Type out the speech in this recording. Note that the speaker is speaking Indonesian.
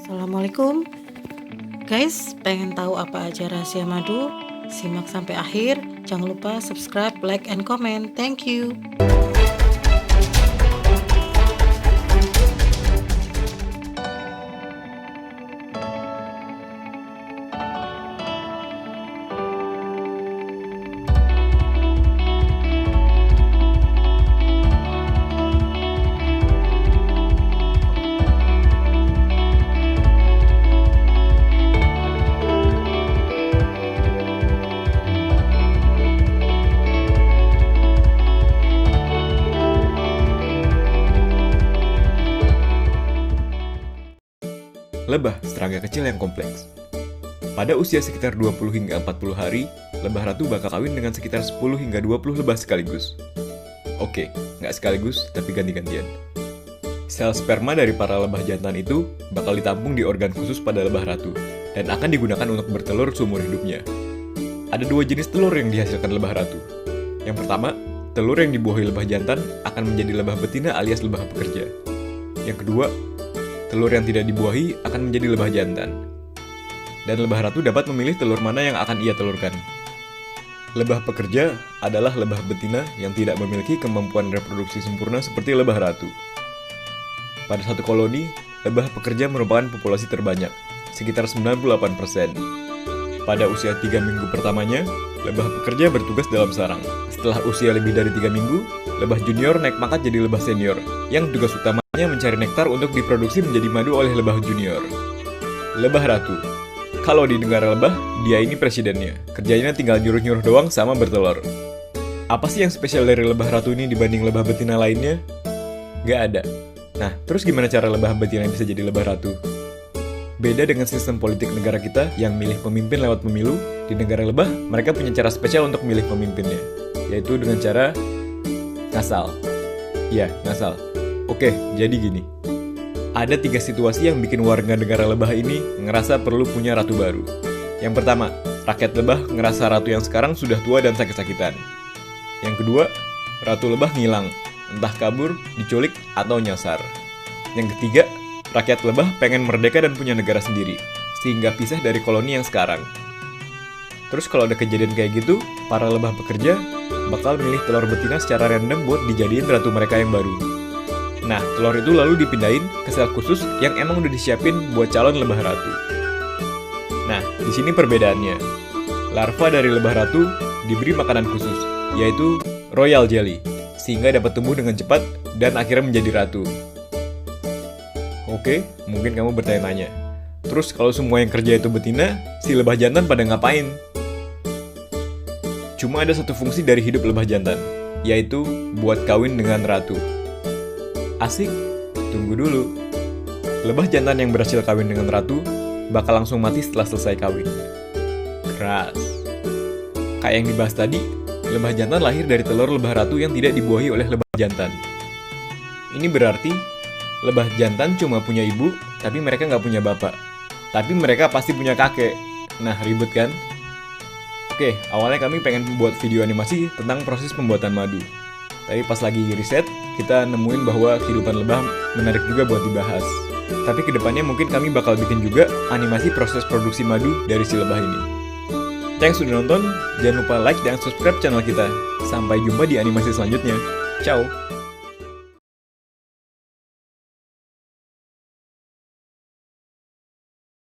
Assalamualaikum. Guys, pengen tahu apa aja rahasia madu? Simak sampai akhir. Jangan lupa subscribe, like, and comment. Thank you. Lebah, serangga kecil yang kompleks. Pada usia sekitar 20 hingga 40 hari, lebah ratu bakal kawin dengan sekitar 10 hingga 20 lebah sekaligus. Oke, nggak sekaligus, tapi ganti-gantian. Sel sperma dari para lebah jantan itu bakal ditampung di organ khusus pada lebah ratu, dan akan digunakan untuk bertelur seumur hidupnya. Ada dua jenis telur yang dihasilkan lebah ratu. Yang pertama, telur yang dibuahi lebah jantan akan menjadi lebah betina alias lebah pekerja. Yang kedua, telur yang tidak dibuahi akan menjadi lebah jantan. Dan lebah ratu dapat memilih telur mana yang akan ia telurkan. Lebah pekerja adalah lebah betina yang tidak memiliki kemampuan reproduksi sempurna seperti lebah ratu. Pada satu koloni, lebah pekerja merupakan populasi terbanyak, sekitar 98%. Pada usia 3 minggu pertamanya, lebah pekerja bertugas dalam sarang. Setelah usia lebih dari 3 minggu, lebah junior naik pangkat jadi lebah senior, yang tugas utamanya mencari nektar untuk diproduksi menjadi madu oleh lebah junior. Lebah ratu. Kalau di negara lebah, dia ini presidennya. Kerjanya tinggal nyuruh-nyuruh doang sama bertelur. Apa sih yang spesial dari lebah ratu ini dibanding lebah betina lainnya? Nggak ada. Nah, terus gimana cara lebah betina bisa jadi lebah ratu? Beda dengan sistem politik negara kita yang milih pemimpin lewat pemilu, di negara lebah mereka punya cara spesial untuk milih pemimpinnya, yaitu dengan cara ngasal. Ya, ngasal. Oke, jadi gini. Ada 3 situasi yang bikin warga negara lebah ini ngerasa perlu punya ratu baru. Yang pertama, rakyat lebah ngerasa ratu yang sekarang sudah tua dan sakit-sakitan. Yang kedua, ratu lebah ngilang, entah kabur, diculik, atau nyasar. Yang ketiga, rakyat lebah pengen merdeka dan punya negara sendiri, sehingga pisah dari koloni yang sekarang. Terus kalau ada kejadian kayak gitu, para lebah pekerja bakal milih telur betina secara random buat dijadiin ratu mereka yang baru. Nah, telur itu lalu dipindahin ke sel khusus yang emang udah disiapin buat calon lebah ratu. Nah, di sini perbedaannya. Larva dari lebah ratu diberi makanan khusus, yaitu royal jelly, sehingga dapat tumbuh dengan cepat dan akhirnya menjadi ratu. Oke, mungkin kamu bertanya-tanya. Terus kalau semua yang kerja itu betina, si lebah jantan pada ngapain? Cuma ada satu fungsi dari hidup lebah jantan, yaitu buat kawin dengan ratu. Asik? Tunggu dulu. Lebah jantan yang berhasil kawin dengan ratu bakal langsung mati setelah selesai kawin. Keras. Kayak yang dibahas tadi, lebah jantan lahir dari telur lebah ratu yang tidak dibuahi oleh lebah jantan. Ini berarti lebah jantan cuma punya ibu, tapi mereka nggak punya bapak. Tapi mereka pasti punya kakek. Nah, ribet kan? Oke, awalnya kami pengen membuat video animasi tentang proses pembuatan madu. Tapi pas lagi riset, kita nemuin bahwa kehidupan lebah menarik juga buat dibahas. Tapi kedepannya mungkin kami bakal bikin juga animasi proses produksi madu dari si lebah ini. Thanks sudah nonton, jangan lupa like dan subscribe channel kita. Sampai jumpa di animasi selanjutnya. Ciao!